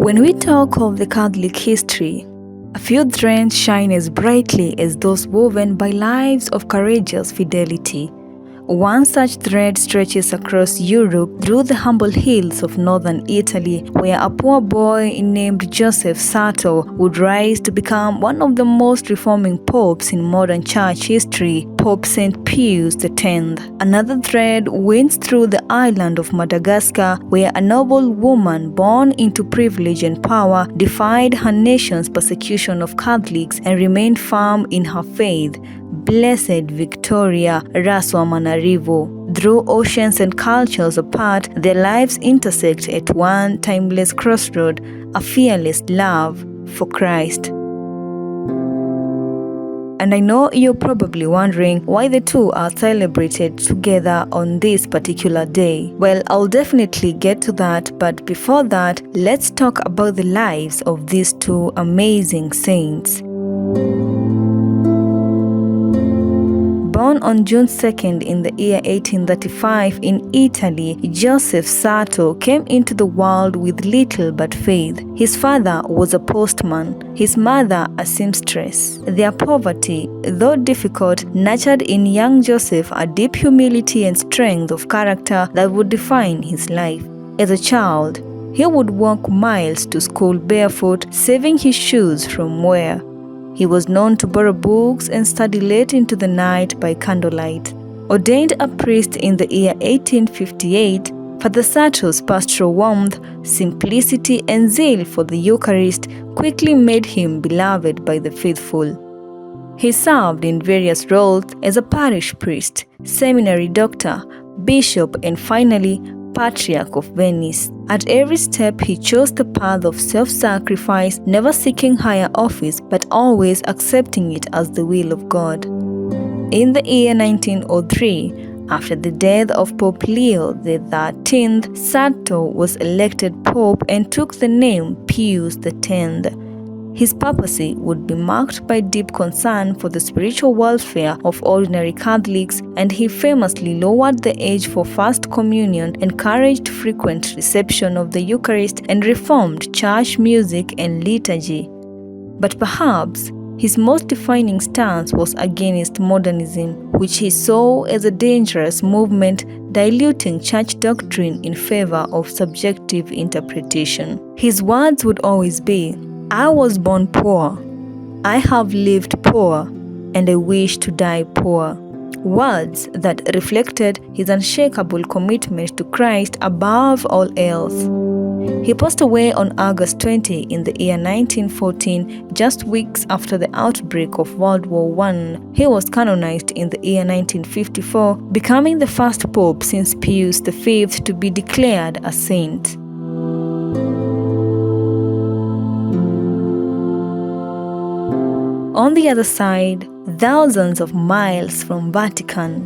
When we talk of the Catholic history, a few threads shine as brightly as those woven by lives of courageous fidelity. One such thread stretches across Europe through the humble hills of northern Italy, where a poor boy named Joseph Sarto would rise to become one of the most reforming popes in modern church history, Pope St. Pius X. Another thread winds through the island of Madagascar, where a noble woman born into privilege and power defied her nation's persecution of Catholics and remained firm in her faith. Blessed Victoria Rasoamanarivo. Through oceans and cultures apart, their lives intersect at one timeless crossroad, a fearless love for Christ. And I know you're probably wondering why the two are celebrated together on this particular day. Well, I'll definitely get to that, but before that, let's talk about the lives of these two amazing saints. Born on June 2nd in the year 1835 in Italy, Joseph Sarto came into the world with little but faith. His father was a postman, his mother a seamstress. Their poverty, though difficult, nurtured in young Joseph a deep humility and strength of character that would define his life. As a child, he would walk miles to school barefoot, saving his shoes from wear. He was known to borrow books and study late into the night by candlelight. Ordained a priest in the year 1858, Father Sarto's pastoral warmth, simplicity, and zeal for the Eucharist quickly made him beloved by the faithful. He served in various roles as a parish priest, seminary doctor, bishop, and finally, Patriarch of Venice. At every step, he chose the path of self-sacrifice, never seeking higher office, but always accepting it as the will of God. In the year 1903, after the death of Pope Leo XIII, Sarto was elected Pope and took the name Pius X. His papacy would be marked by deep concern for the spiritual welfare of ordinary Catholics, and he famously lowered the age for First Communion, encouraged frequent reception of the Eucharist, and reformed church music and liturgy. But perhaps his most defining stance was against modernism, which he saw as a dangerous movement diluting church doctrine in favor of subjective interpretation. His words would always be, "I was born poor, I have lived poor, and I wish to die poor." Words that reflected his unshakable commitment to Christ above all else. He passed away on August 20 in the year 1914, just weeks after the outbreak of World War I. He was canonized in the year 1954, becoming the first pope since Pius V to be declared a saint. On the other side, thousands of miles from Vatican,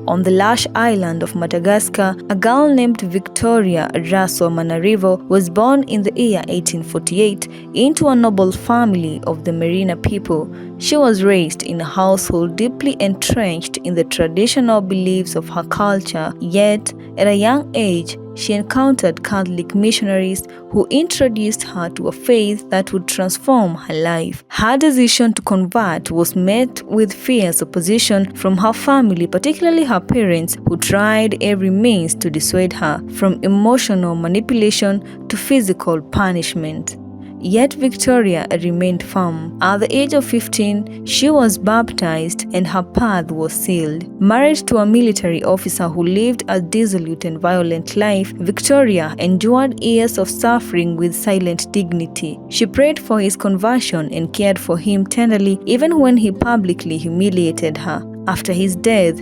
on the lush island of Madagascar, a girl named Victoria Rasoamanarivo was born in the year 1848 into a noble family of the Merina people. She was raised in a household deeply entrenched in the traditional beliefs of her culture, yet at a young age, she encountered Catholic missionaries who introduced her to a faith that would transform her life. Her decision to convert was met with fierce opposition from her family, particularly her parents, who tried every means to dissuade her, from emotional manipulation to physical punishment. Yet Victoria remained firm. At the age of 15, she was baptized and her path was sealed. Married to a military officer who lived a dissolute and violent life, Victoria endured years of suffering with silent dignity. She prayed for his conversion and cared for him tenderly, even when he publicly humiliated her. After his death,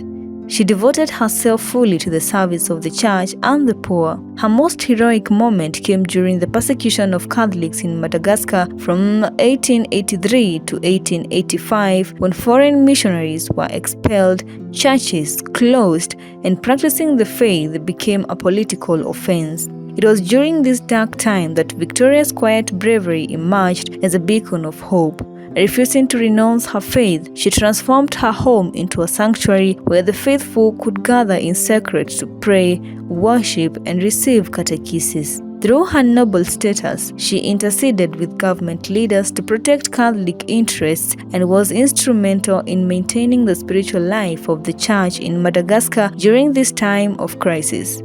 she devoted herself fully to the service of the church and the poor. Her most heroic moment came during the persecution of Catholics in Madagascar from 1883 to 1885, when foreign missionaries were expelled, churches closed, and practicing the faith became a political offense. It was during this dark time that Victoria's quiet bravery emerged as a beacon of hope. Refusing to renounce her faith, she transformed her home into a sanctuary where the faithful could gather in secret to pray, worship, and receive catechesis. Through her noble status, she interceded with government leaders to protect Catholic interests and was instrumental in maintaining the spiritual life of the Church in Madagascar during this time of crisis.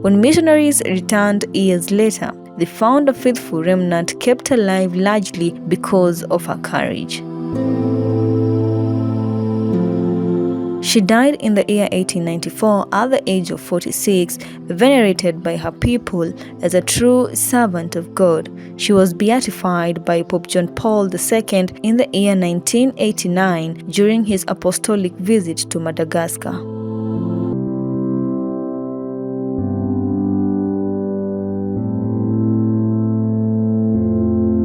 When missionaries returned years later, they found a faithful remnant kept alive largely because of her courage. She died in the year 1894 at the age of 46, venerated by her people as a true servant of God. She was beatified by Pope John Paul II in the year 1989 during his apostolic visit to Madagascar.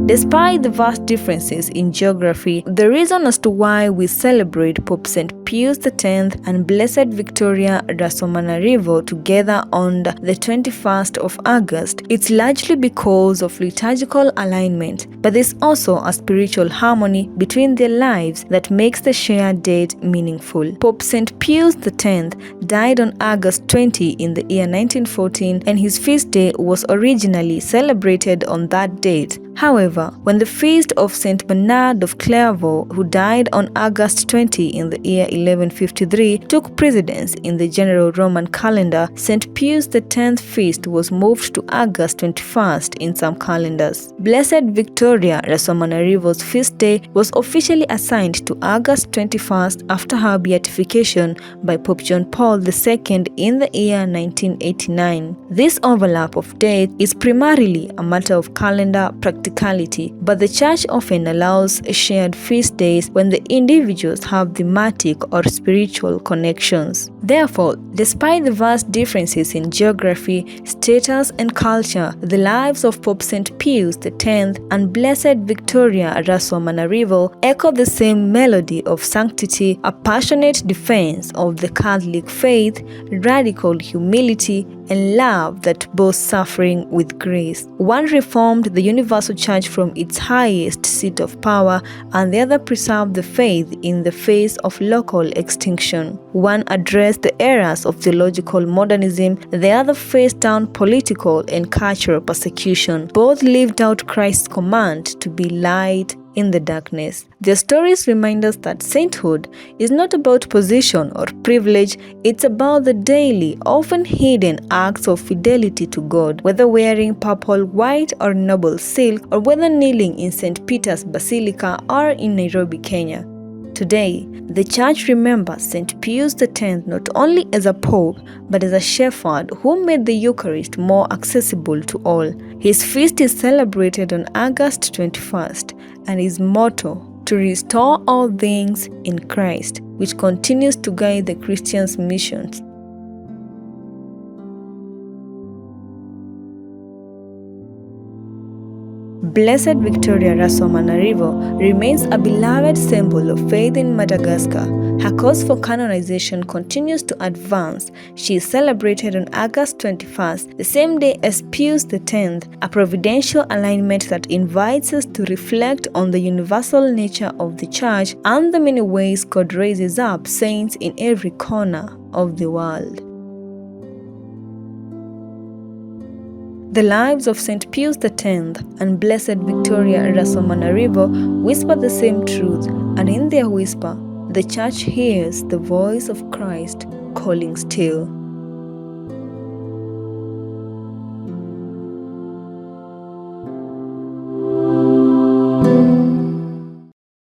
Despite the vast differences in geography, the reason as to why we celebrate Pope St. Pius X and Blessed Victoria Rasoamanarivo together on the 21st of August, it's largely because of liturgical alignment, but there's also a spiritual harmony between their lives that makes the shared date meaningful. Pope St. Pius X died on August 20 in the year 1914, and his feast day was originally celebrated on that date. However, when the feast of Saint Bernard of Clairvaux, who died on August 20 in the year 1153, took precedence in the general Roman calendar, Saint Pius X feast was moved to August 21st in some calendars. Blessed Victoria Rasoamanarivo's feast day was officially assigned to August 21st after her beatification by Pope John Paul II in the year 1989. This overlap of dates is primarily a matter of calendar practicality, but the Church often allows shared feast days when the individuals have thematic or spiritual connections. Therefore, despite the vast differences in geography, status, and culture, the lives of Pope St. Pius X and Blessed Victoria Rasoamanarivo echo the same melody of sanctity, a passionate defense of the Catholic faith, radical humility, and love that both suffering with grace. One reformed the universal church from its highest seat of power, and the other preserved the faith in the face of local extinction. One addressed the eras of theological modernism, the other faced down political and cultural persecution. Both lived out Christ's command to be light in the darkness. Their stories remind us that sainthood is not about position or privilege, it's about the daily, often hidden acts of fidelity to God, whether wearing purple, white, or noble silk, or whether kneeling in St. Peter's Basilica or in Nairobi, Kenya. Today, the Church remembers St. Pius X not only as a pope, but as a shepherd who made the Eucharist more accessible to all. His feast is celebrated on August 21st, and his motto, to restore all things in Christ, which continues to guide the Christian's missions. Blessed Victoria Rasoamanarivo remains a beloved symbol of faith in Madagascar. Her cause for canonization continues to advance. She is celebrated on August 21st, the same day as Pius X, a providential alignment that invites us to reflect on the universal nature of the Church and the many ways God raises up saints in every corner of the world. The lives of St. Pius X and Blessed Victoria Rasoamanarivo whisper the same truth, and in their whisper, the Church hears the voice of Christ calling still.